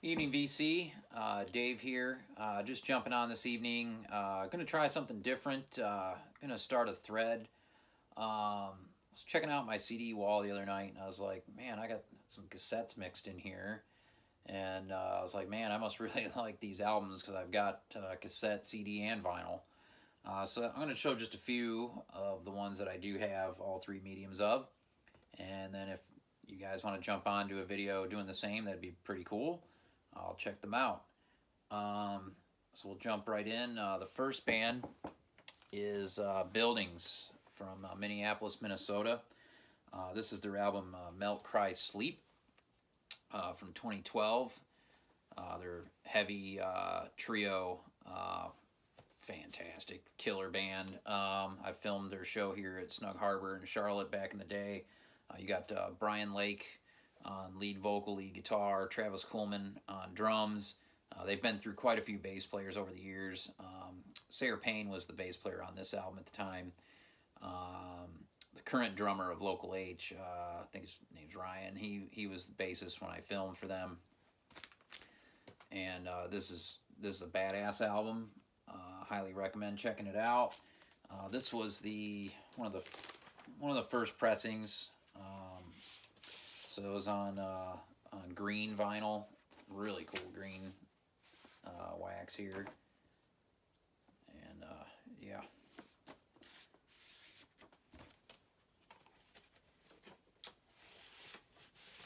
Evening VC, Dave here, just jumping on this evening, going to try something different, going to start a thread. I was checking out my CD wall the other night and I was like, man, I got some cassettes mixed in here, and I was like, man, I must really like these albums because I've got cassette, CD, and vinyl. So I'm going to show just a few of the ones that I do have all three mediums of, and then if you guys want to jump on to a video doing the same, that'd be pretty cool. I'll check them out. So we'll jump right in. The first band is Buildings from Minneapolis, Minnesota. This is their album Melt, Cry, Sleep from 2012. Their heavy trio, fantastic, killer band. I filmed their show here at Snug Harbor in Charlotte back in the day. You got Brian Lake on lead vocal, lead guitar, Travis Coolman on drums. They've been through quite a few bass players over the years. Sarah Payne was the bass player on this album at the time. The current drummer of Local H, I think his name's Ryan, he was the bassist when I filmed for them. And this is a badass album. Highly recommend checking it out. This was one of the first pressings. So it was on green vinyl, really cool green wax here, and yeah.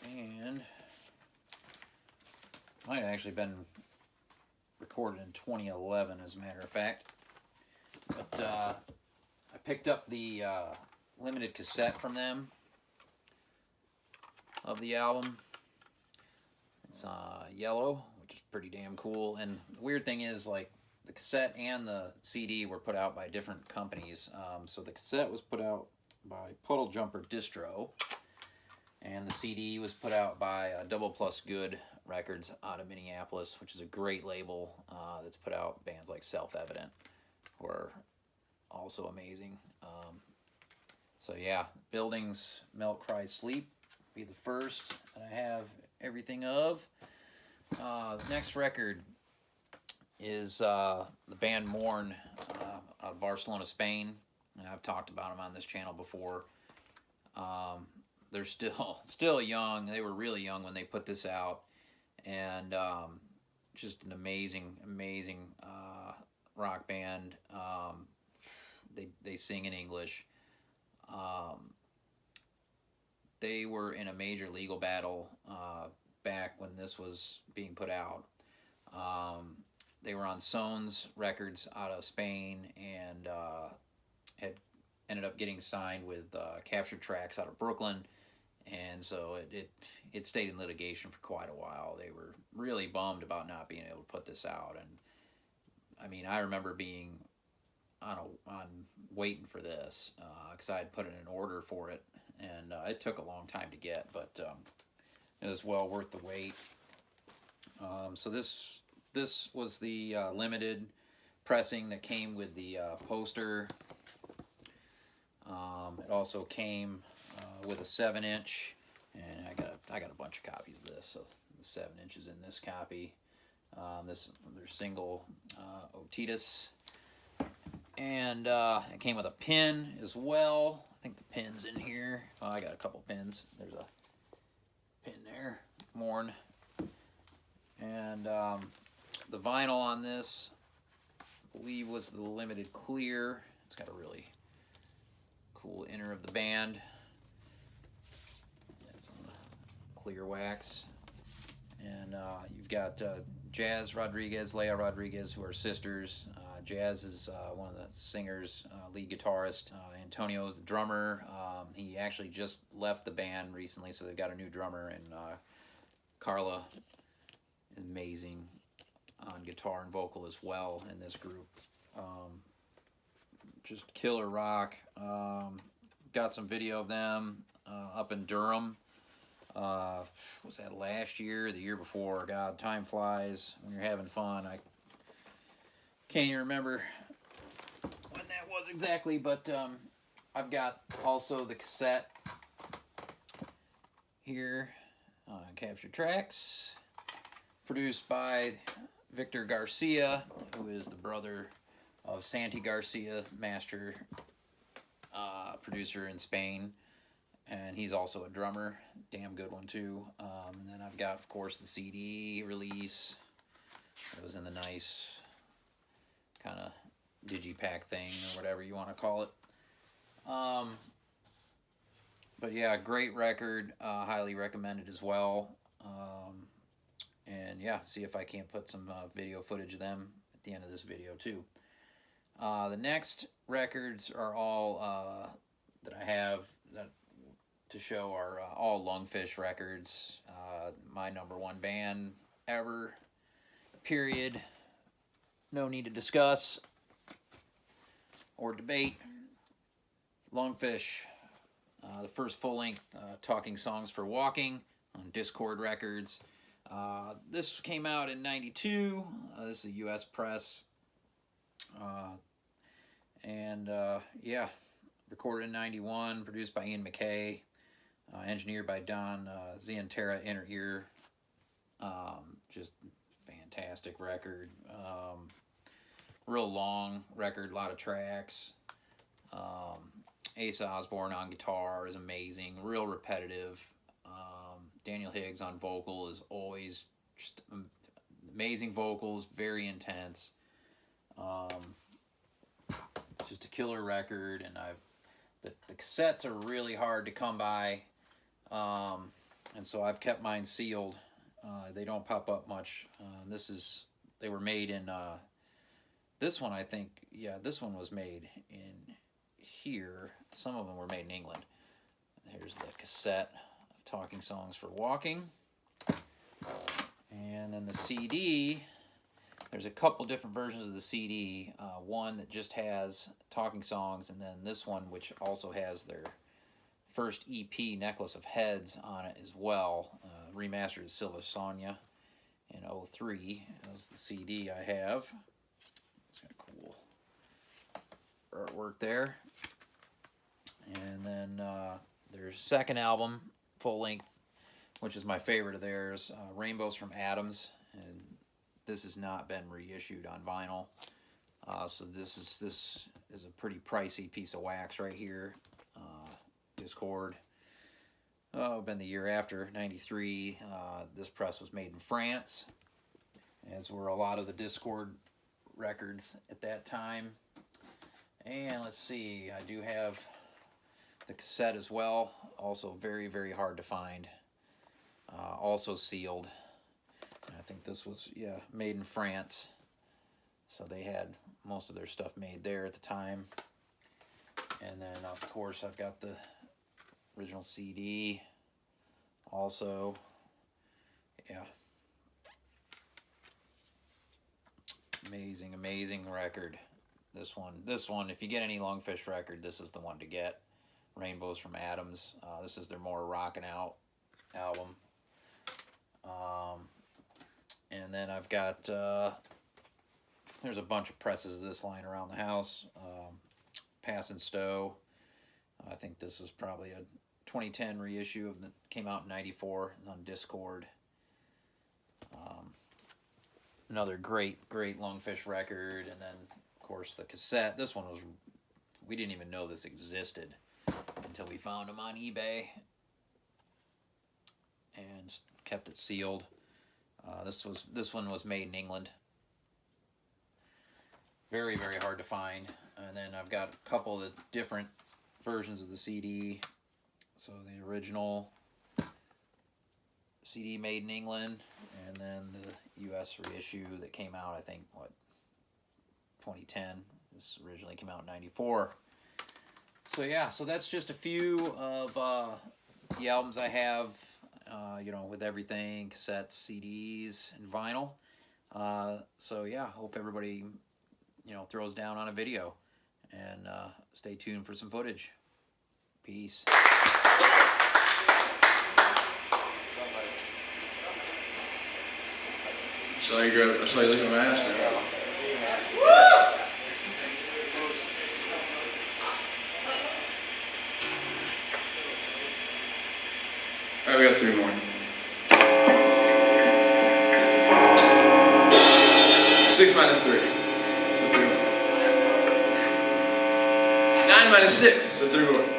And might have actually been recorded in 2011, as a matter of fact. But I picked up the limited cassette from them of the album. It's yellow, which is pretty damn cool. And the weird thing is, like, the cassette and the CD were put out by different companies. So the cassette was put out by Puddle Jumper Distro, and the CD was put out by Double Plus Good Records out of Minneapolis, which is a great label that's put out bands like Self-Evident, who are also amazing. So yeah, Buildings, Melt, Cry, Sleep be the first that I have everything of. The next record is the band Mourn out of Barcelona, Spain, and I've talked about them on this channel before. They're still young. They were really young when they put this out, and just an amazing rock band. They sing in English. They were in a major legal battle back when this was being put out. They were on Sones Records out of Spain, and had ended up getting signed with Captured Tracks out of Brooklyn, and so it stayed in litigation for quite a while. They were really bummed about not being able to put this out, and I mean, I remember being on waiting for this because I had put in an order for it, and it took a long time to get, but it was well worth the wait. So this was the limited pressing that came with the poster. It also came with a 7-inch, and I got a bunch of copies of this. So the 7 inches in this copy. This is their single Otitis, and it came with a pin as well. I think the pin's in here. Oh, I got a couple pins. There's a pin there. Mourn. And the vinyl on this, I believe, was the limited clear. It's got a really cool inner of the band. It's on the clear wax. And you've got Jazz Rodriguez, Leah Rodriguez, who are sisters. Jazz is one of the singers, lead guitarist. Antonio is the drummer. He actually just left the band recently, so they've got a new drummer. And Carla, amazing on guitar and vocal as well in this group. Just killer rock. Got some video of them up in Durham. Was that last year, the year before? God, time flies when you're having fun. I can't even remember when that was exactly, but I've got also the cassette here, Captured Tracks, produced by Victor Garcia, who is the brother of Santi Garcia, master producer in Spain, and he's also a drummer, damn good one too. And then I've got, of course, the CD release. It was in the nice kind of digipack thing or whatever you want to call it. But yeah, great record, highly recommended as well. And yeah, see if I can't put some video footage of them at the end of this video too. The next records are all that I have to show are all Lungfish records. My #1 band ever, period. No need to discuss or debate. Lungfish, the first full-length Talking Songs for Walking on Discord Records. This came out in '92. This is a U.S. press. Yeah, recorded in '91, produced by Ian MacKaye, engineered by Don Zientara, Inner Ear. Just fantastic record. Real long record, a lot of tracks. Ace Osborne on guitar is amazing, real repetitive. Daniel Higgs on vocal is always just amazing vocals, very intense. Just a killer record, and the cassettes are really hard to come by, and so I've kept mine sealed. They don't pop up much. They were made in this one, I think. Yeah, this one was made in here. Some of them were made in England. Here's the cassette of Talking Songs for Walking, and then the CD. There's a couple different versions of the CD. One that just has Talking Songs, and then this one, which also has their first EP, Necklace of Heads, on it as well. Remastered as Silva Sonia in '03. That's the CD I have. It's got cool artwork there. And then their second album, full length, which is my favorite of theirs, Rainbows from Atoms. And this has not been reissued on vinyl, so this is a pretty pricey piece of wax right here. Discord. Been the year after, '93. This press was made in France, as were a lot of the Discord records at that time. And let's see, I do have the cassette as well. Also very, very hard to find. Also sealed. I think this was, yeah, made in France. So they had most of their stuff made there at the time. And then, of course, I've got the original CD also. Yeah. Amazing, amazing record. This one, if you get any Lungfish record, this is the one to get. Rainbows from Atoms. This is their more rockin' out album. And then I've got, there's a bunch of presses of this lying around the house. Pass and Stow. I think this was probably a 2010 reissue of came out in '94 on Discord. Another great Lungfish record. And then, of course, the cassette. This one we didn't even know this existed until we found them on eBay and kept it sealed. This one was made in England. Very, very hard to find. And then I've got a couple of the different versions of the CD. So the original CD made in England, and then the US reissue that came out, I think, 2010. This originally came out in '94. So yeah, so that's just a few of the albums I have, with everything, cassettes, CDs, and vinyl. So yeah, hope everybody, throws down on a video, and stay tuned for some footage. Peace. I saw you look at my ass, man. All right, we got 3 more. 6 minus 3. So 3 more. 9 minus 6. So 3 more.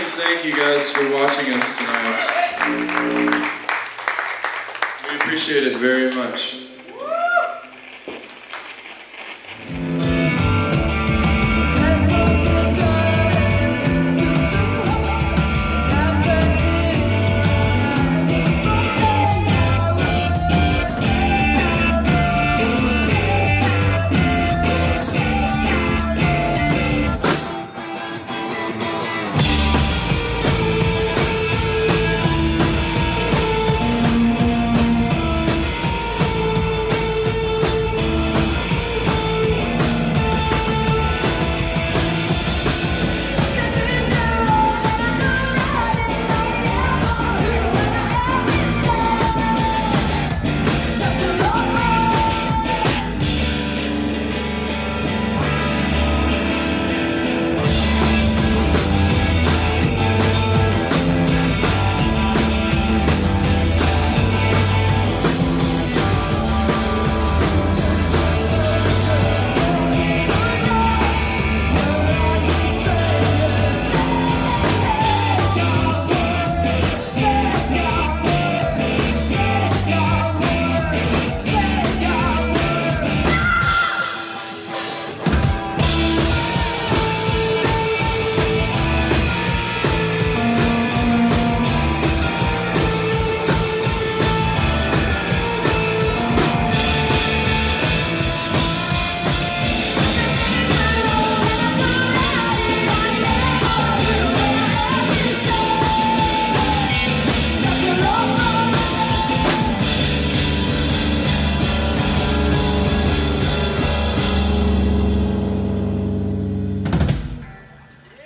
saying thank you guys for watching us tonight. We appreciate it very much.